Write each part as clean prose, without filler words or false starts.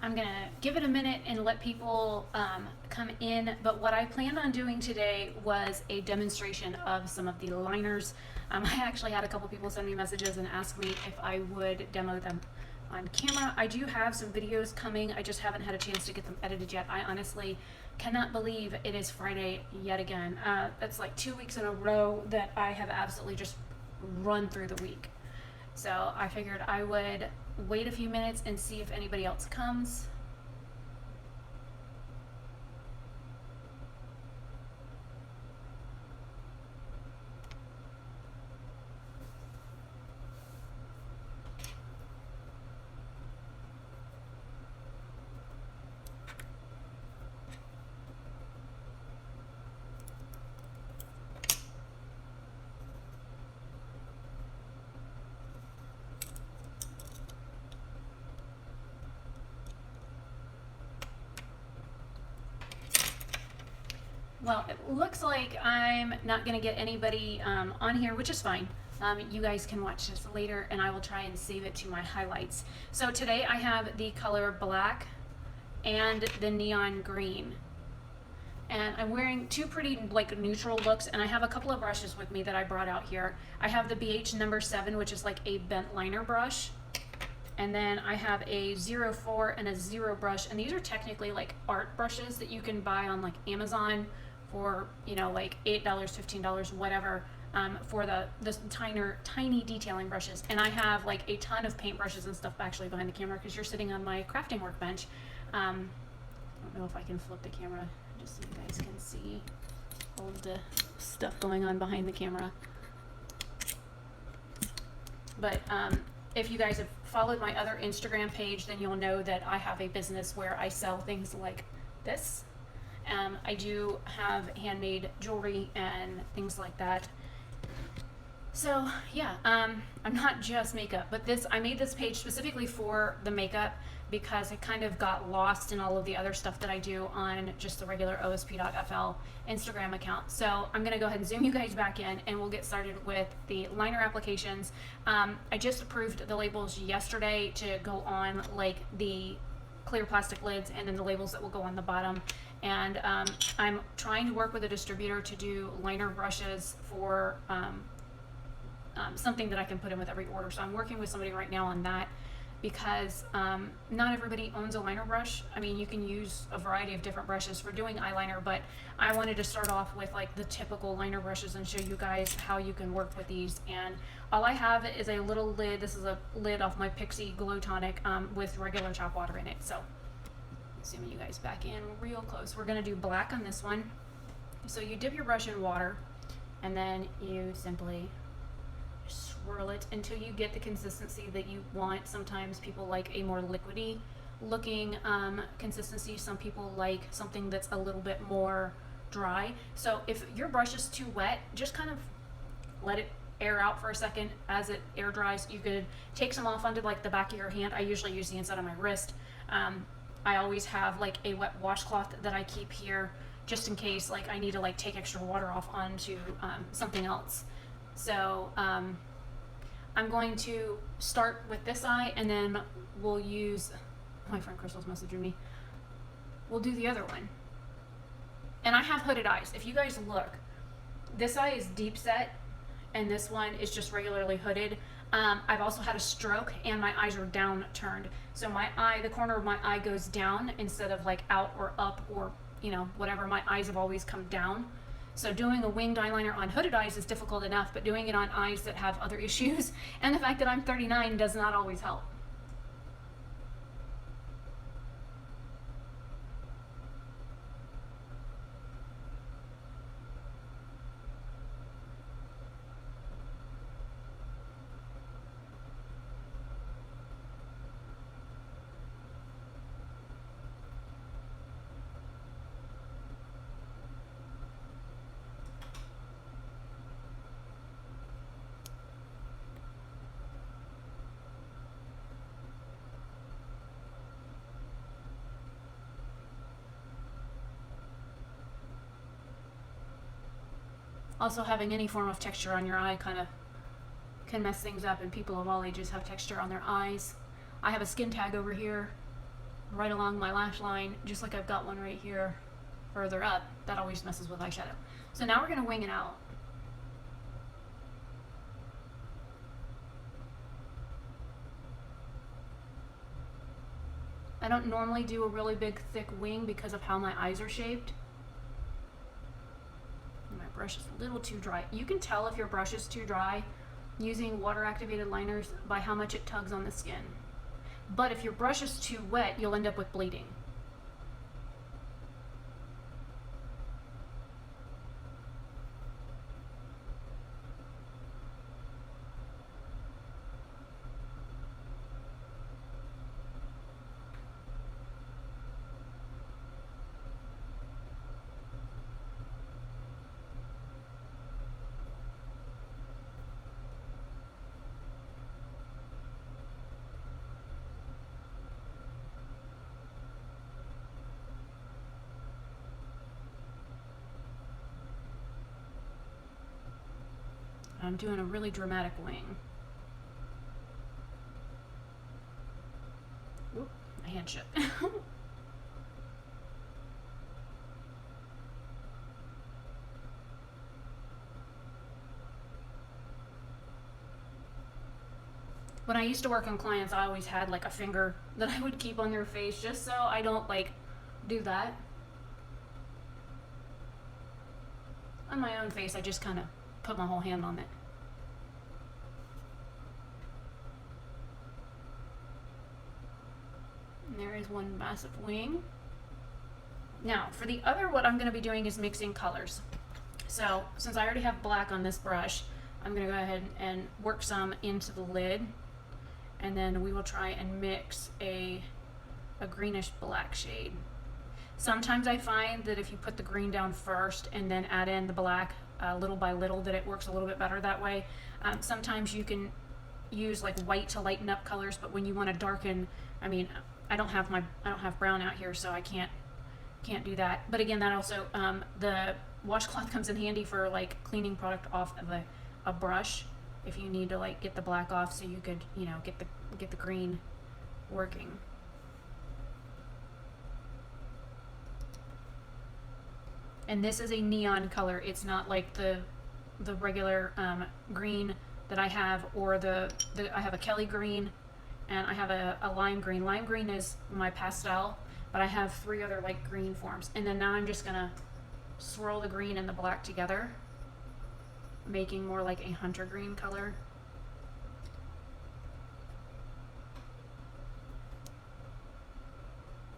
I'm gonna give it a minute and let people come in, but what I planned on doing today was a demonstration of some of the liners. I actually had a couple people send me messages and ask me if I would demo them on camera. I do have some videos coming, I just haven't had a chance to get them edited yet. I honestly cannot believe it is Friday yet again. That's like 2 weeks in a row that I have absolutely just run through the week. So I figured I would wait a few minutes and see if anybody else comes. Well, it looks like I'm not going to get anybody on here, which is fine. You guys can watch this later and I will try and save it to my highlights. So today I have the color black and the neon green. And I'm wearing two pretty like neutral looks, and I have a couple of brushes with me that I brought out here. I have the BH number 7, which is like a bent liner brush. And then I have a 04 and a 0 brush, and these are technically like art brushes that you can buy on like Amazon for, you know, like $8, $15, whatever, for the tiny detailing brushes. And I have like a ton of paint brushes and stuff actually behind the camera because you're sitting on my crafting workbench. I don't know if I can flip the camera just so you guys can see all of the stuff going on behind the camera. But if you guys have followed my other Instagram page, then you'll know that I have a business where I sell things like this. I do have handmade jewelry and things like that. So yeah, I'm not just makeup, but I made this page specifically for the makeup because it kind of got lost in all of the other stuff that I do on just the regular osp.fl Instagram account. So I'm gonna go ahead and zoom you guys back in and we'll get started with the liner applications. I just approved the labels yesterday to go on like the clear plastic lids and then the labels that will go on the bottom. And I'm trying to work with a distributor to do liner brushes for something that I can put in with every order. So I'm working with somebody right now on that because not everybody owns a liner brush. I mean, you can use a variety of different brushes for doing eyeliner, but I wanted to start off with like the typical liner brushes and show you guys how you can work with these. And all I have is a little lid. This is a lid off my Pixie Glow Tonic with regular tap water in it. So zooming you guys back in real close. We're gonna do black on this one. So you dip your brush in water and then you simply swirl it until you get the consistency that you want. Sometimes people like a more liquidy looking consistency. Some people like something that's a little bit more dry. So if your brush is too wet, just kind of let it air out for a second. As it air dries, you could take some off onto like the back of your hand. I usually use the inside of my wrist. I always have like a wet washcloth that I keep here just in case like I need to like take extra water off onto something else. So I'm going to start with this eye and then we'll use, my friend Crystal's messaging me, we'll do the other one. And I have hooded eyes. If you guys look, this eye is deep set and this one is just regularly hooded. I've also had a stroke and my eyes are down turned. So my eye, the corner of my eye goes down instead of like out or up or, you know, whatever. My eyes have always come down. So doing a winged eyeliner on hooded eyes is difficult enough, but doing it on eyes that have other issues and the fact that I'm 39 does not always help. Also, having any form of texture on your eye kind of can mess things up, and people of all ages have texture on their eyes. I have a skin tag over here right along my lash line, just like I've got one right here further up. That always messes with eyeshadow. So now we're going to wing it out. I don't normally do a really big thick wing because of how my eyes are shaped. My brush is a little too dry. You can tell if your brush is too dry using water activated liners by how much it tugs on the skin. But if your brush is too wet, you'll end up with bleeding. I'm doing a really dramatic wing. Oop, my hand shook. When I used to work on clients, I always had like a finger that I would keep on their face just so I don't like do that. On my own face, I just kind of put my whole hand on it. And there is one massive wing. Now, for the other, what I'm going to be doing is mixing colors. So, since I already have black on this brush, I'm going to go ahead and work some into the lid. And then we will try and mix a greenish black shade. Sometimes I find that if you put the green down first and then add in the black little by little, that it works a little bit better that way. Sometimes you can use like white to lighten up colors, but when you want to darken, I mean, I don't have brown out here, so I can't do that. But again, that also the washcloth comes in handy for like cleaning product off of a brush if you need to like get the black off, so you could get the green working. And this is a neon color. It's not like the regular green that I have, or I have a Kelly green, and I have a lime green. Lime green is my pastel, but I have 3 other light green forms. And then now I'm just gonna swirl the green and the black together, making more like a hunter green color.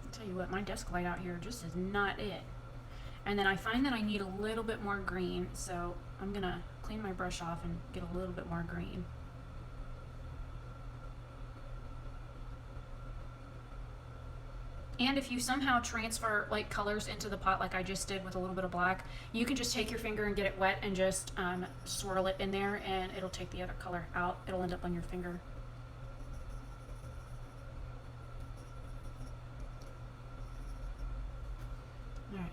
I'll tell you what, my desk light out here just is not it. And then I find that I need a little bit more green, so I'm gonna clean my brush off and get a little bit more green. And if you somehow transfer like colors into the pot like I just did with a little bit of black, you can just take your finger and get it wet and just swirl it in there, and it'll take the other color out. It'll end up on your finger. Alright,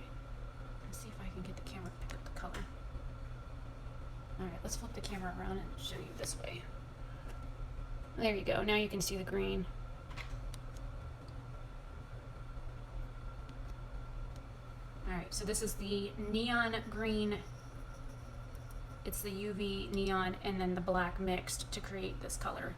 let's see if I can get the camera to pick up the color. Alright, let's flip the camera around and show you this way. There you go, now you can see the green. Alright, so this is the neon green, it's the UV neon, and then the black mixed to create this color.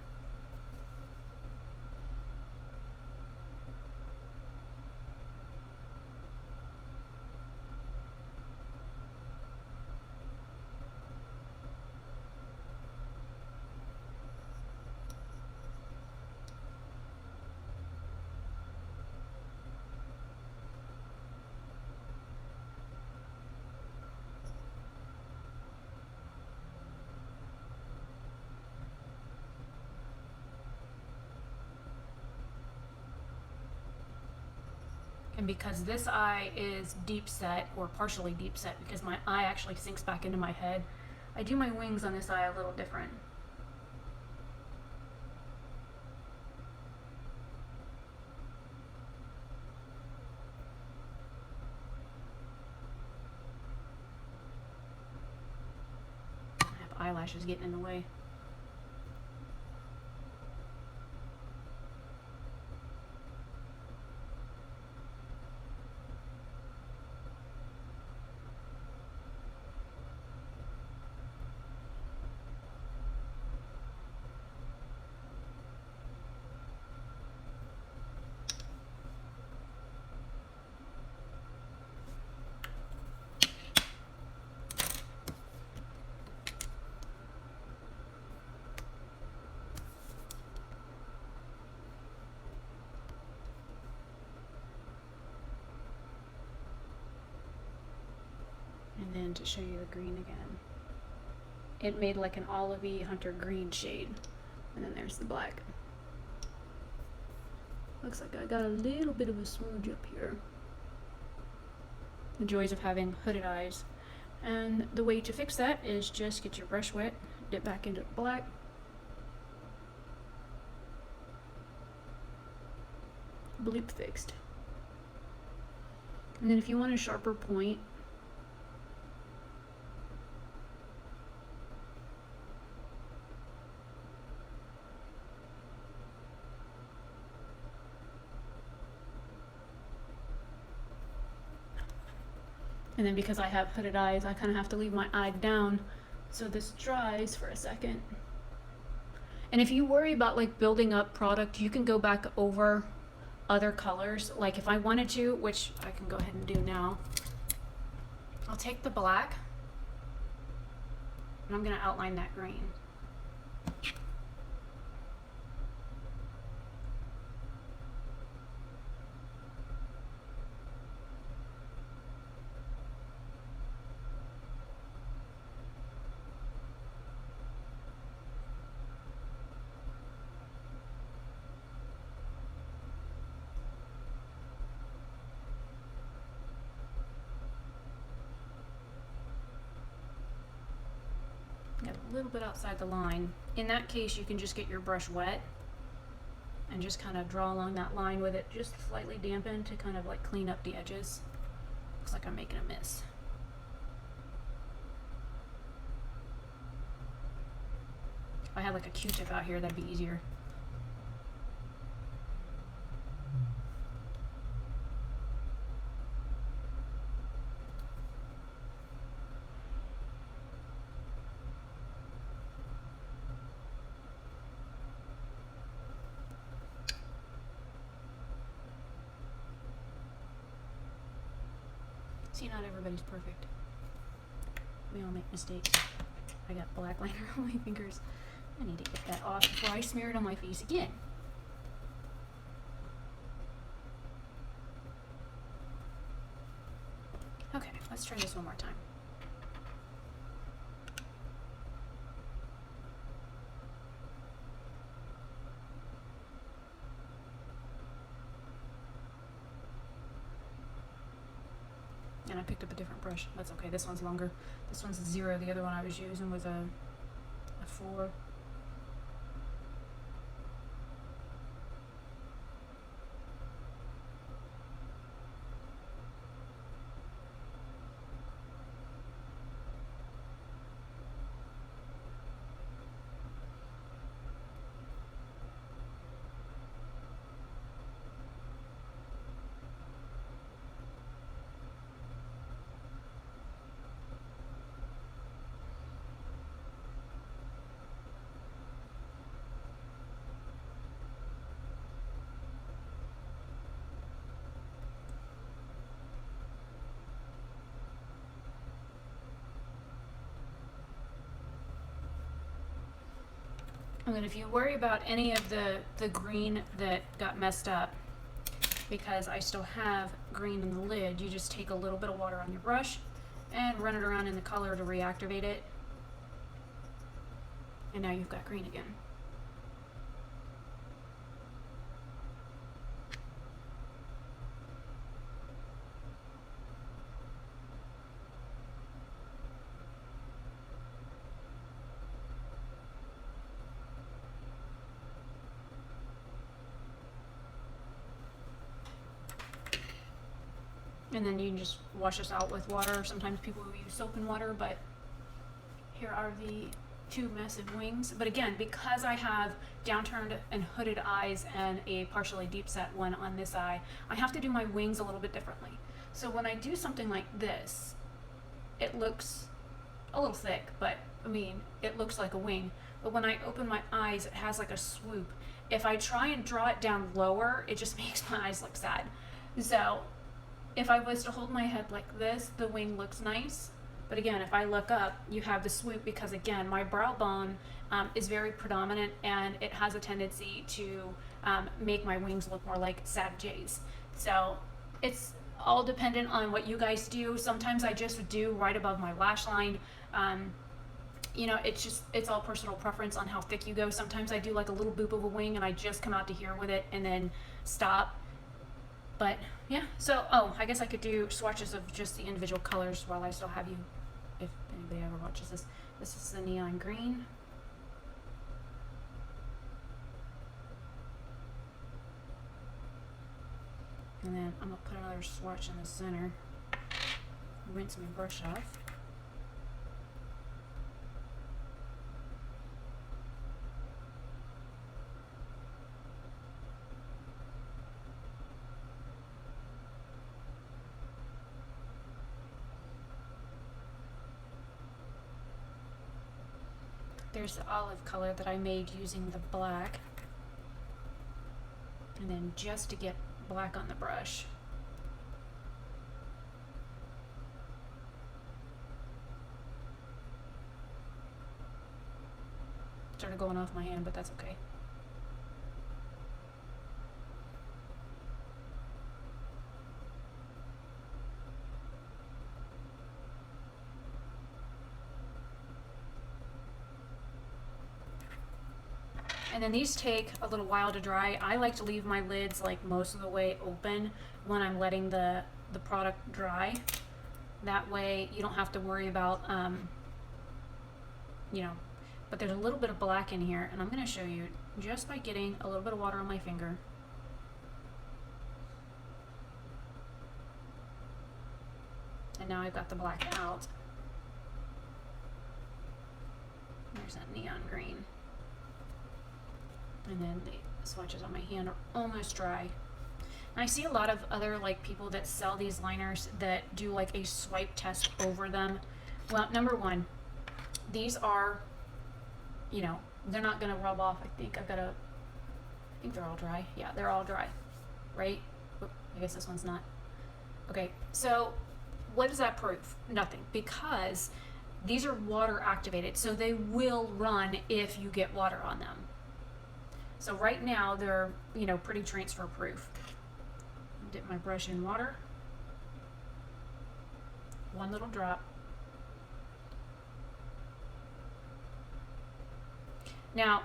And because this eye is deep set, or partially deep set, because my eye actually sinks back into my head, I do my wings on this eye a little different. I have eyelashes getting in the way. in to show you the green again. It made like an olivey hunter green shade. And then there's the black. Looks like I got a little bit of a smudge up here. The joys of having hooded eyes. And the way to fix that is just get your brush wet, dip back into the black. Bloop fixed. And then if you want a sharper point, and then because I have hooded eyes, I kind of have to leave my eye down so this dries for a second. And if you worry about like building up product, you can go back over other colors. Like if I wanted to, which I can go ahead and do now, I'll take the black and I'm going to outline that green. Get a little bit outside the line. In that case, you can just get your brush wet and just kind of draw along that line with it just slightly dampened to kind of like clean up the edges. Looks like I'm making a mess. If I had like a Q-tip out here, that'd be easier. See, not everybody's perfect. We all make mistakes. I got black liner on my fingers. I need to get that off before I smear it on my face again. Okay, let's try this one more time. And I picked up a different brush. That's okay. This one's longer. This one's a 0. The other one I was using was a 4. And then if you worry about any of the green that got messed up, because I still have green in the lid, you just take a little bit of water on your brush and run it around in the color to reactivate it. And now you've got green again. And then you can just wash this out with water. Sometimes people will use soap and water, but here are the 2 massive wings. But again, because I have downturned and hooded eyes and a partially deep set one on this eye, I have to do my wings a little bit differently. So when I do something like this, it looks a little thick, but I mean, it looks like a wing. But when I open my eyes, it has like a swoop. If I try and draw it down lower, it just makes my eyes look sad. So if I was to hold my head like this, the wing looks nice. But again, if I look up, you have the swoop because again, my brow bone is very predominant and it has a tendency to make my wings look more like sad J's. So it's all dependent on what you guys do. Sometimes I just do right above my lash line. You know, it's all personal preference on how thick you go. Sometimes I do like a little boop of a wing and I just come out to here with it and then stop. But yeah, so, oh, I guess I could do swatches of just the individual colors while I still have you, if anybody ever watches this. This is the neon green. And then I'm gonna put another swatch in the center. Rinse my brush off. There's the olive color that I made using the black. And then just to get black on the brush. Started going off my hand, but that's okay. And then these take a little while to dry. I like to leave my lids like most of the way open when I'm letting the product dry. That way you don't have to worry about, you know, but there's a little bit of black in here, and I'm going to show you just by getting a little bit of water on my finger. And now I've got the black out. There's that neon green. And then the swatches on my hand are almost dry. And I see a lot of other like people that sell these liners that do like a swipe test over them. Well, number one, these are, you know, they're not gonna rub off. I think they're all dry. Yeah, they're all dry, right? Oop, I guess this one's not. Okay, so what does that prove? Nothing, because these are water activated, so they will run if you get water on them. So right now they're, you know, pretty transfer proof. Dip my brush in water. One little drop. Now,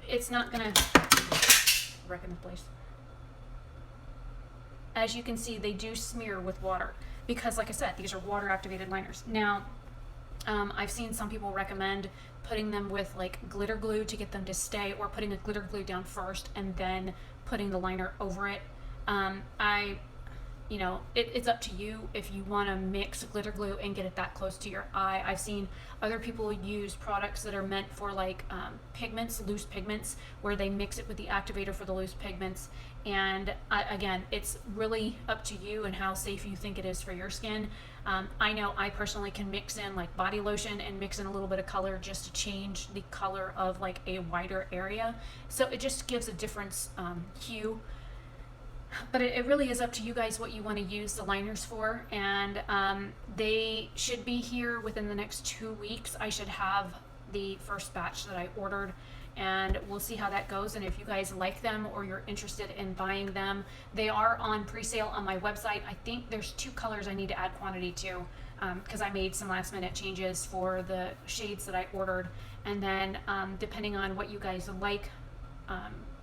it's not gonna wreck in the place. As you can see, they do smear with water because, like I said, these are water activated liners. Now, I've seen some people recommend putting them with like glitter glue to get them to stay, or putting the glitter glue down first and then putting the liner over it. You know, it's up to you if you want to mix glitter glue and get it that close to your eye. I've seen other people use products that are meant for like pigments, loose pigments, where they mix it with the activator for the loose pigments. And again, it's really up to you and how safe you think it is for your skin. I know I personally can mix in like body lotion and mix in a little bit of color just to change the color of like a wider area. So it just gives a different hue. But it really is up to you guys what you want to use the liners for, and they should be here within the next 2 weeks. I should have the first batch that I ordered, and we'll see how that goes. And if you guys like them or you're interested in buying them, they are on pre-sale on my website. I think there's 2 colors I need to add quantity to, because I made some last minute changes for the shades that I ordered. And then depending on what you guys like,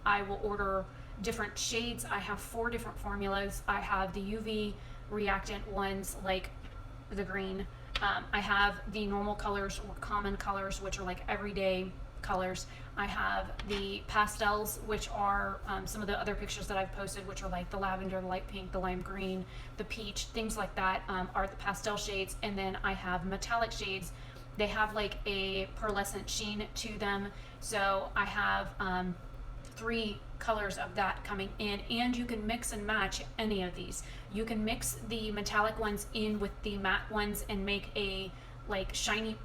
I will order different shades. I have 4 different formulas. I have the UV reactant ones, like the green. I have the normal colors or common colors, which are like everyday colors. I have the pastels, which are some of the other pictures that I've posted, which are like the lavender, the light pink, the lime green, the peach, things like that, are the pastel shades. And then I have metallic shades. They have like a pearlescent sheen to them. So I have 3 colors of that coming in, and you can mix and match any of these. You can mix the metallic ones in with the matte ones and make a like shiny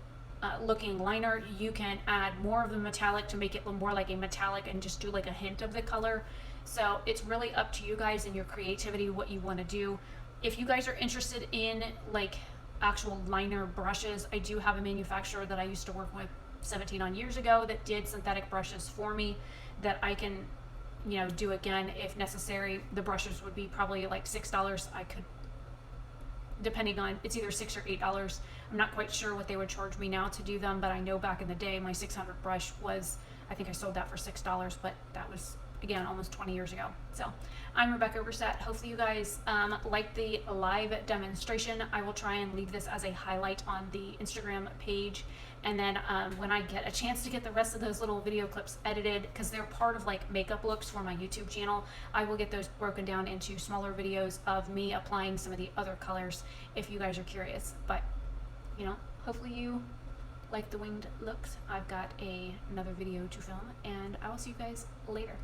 looking liner. You can add more of the metallic to make it more like a metallic and just do like a hint of the color. So it's really up to you guys and your creativity what you want to do. If you guys are interested in like actual liner brushes, I do have a manufacturer that I used to work with 17 on years ago that did synthetic brushes for me that I can, you know, do again if necessary. The brushes would be probably like $6. I could depending on, it's either $6 or $8. I'm not quite sure what they would charge me now to do them, but I know back in the day my 600 brush was, I think I sold that for $6, but that was, again, almost 20 years ago. So I'm Rebecca Oberstadt. Hopefully you guys like the live demonstration. I will try and leave this as a highlight on the Instagram page. And then when I get a chance to get the rest of those little video clips edited, because they're part of like makeup looks for my YouTube channel, I will get those broken down into smaller videos of me applying some of the other colors if you guys are curious. But, you know, hopefully you like the winged looks. I've got another video to film, and I will see you guys later.